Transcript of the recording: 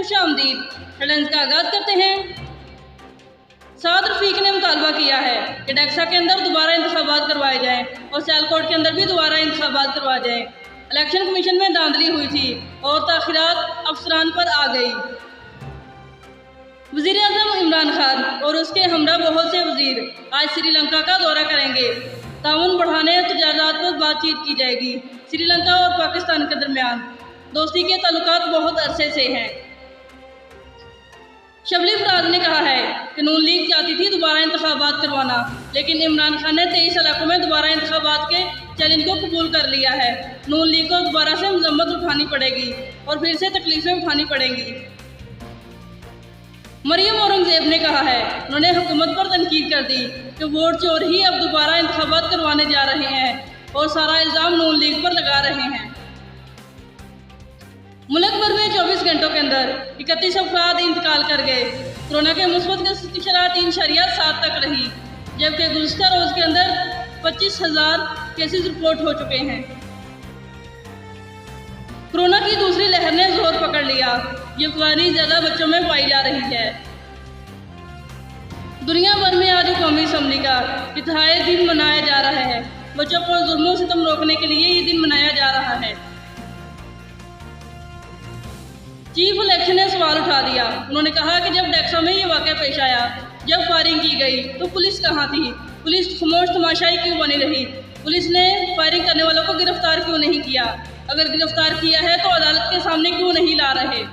खुशामदीद headlines का आगाज करते हैं। साद रफीक ने मुतालबा किया है कि डेक्सा के अंदर दोबारा इंतखाबात करवाए जाएं और सियालकोट के अंदर भी दोबारा इंतखाबात करवाए जाएं। इलेक्शन कमीशन में धांधली हुई थी और ताखिरात अफसरान पर आ गई। वज़ीर आज़म इमरान खान और उसके हमरा बहुत से वज़ीर आज श्रीलंका का दौरा करेंगे। ताउन बढ़ाने और तजारत पर बातचीत की जाएगी। श्रीलंका और पाकिस्तान के दरमियान दोस्ती के ताल्लुकात बहुत अरसे से हैं। शबली फराज ने कहा है कि नून लीग चाहती थी दोबारा इंतखाबात करवाना, लेकिन इमरान खान ने 23 इलाकों में दोबारा इंतखाबात के चैलेंज को कबूल कर लिया है। नून लीग को दोबारा से मजम्मत उठानी पड़ेगी और फिर से तकलीफें उठानी पड़ेंगी। मरियम औरंगजेब ने कहा है, उन्होंने हुकूमत पर तनकीद कर दी कि वोट चोर ही अब दोबारा इंतखाबात करवाने जा रहे हैं और सारा इल्ज़ाम नून लीग पर लगा रहे हैं। मुल्क भर में 24 घंटों के अंदर 31 अफराद इंतकाल कर गए। कोरोना के मुस्बत शरह 3.7 तक रही, जबकि गुज़श्ता रोज़ के अंदर 25,000 केसेस रिपोर्ट हो चुके हैं। कोरोना की दूसरी लहर ने जोर पकड़ लिया। ये बीमारी ज़्यादा बच्चों में पाई जा रही है। दुनिया भर में आज कौमी असम्बली का इतिहाई दिन मनाया जा रहा है। बच्चों पर जुल्म सितम रोकने के लिए ये दिन मनाया जा रहा है। चीफ इलेक्शन ने सवाल उठा दिया। उन्होंने कहा कि जब डेक्सा में ये वाक़या पेश आया, जब फायरिंग की गई तो पुलिस कहाँ थी? पुलिस खामोश तमाशाई क्यों बनी रही? पुलिस ने फायरिंग करने वालों को गिरफ्तार क्यों नहीं किया? अगर गिरफ्तार किया है तो अदालत के सामने क्यों नहीं ला रहे?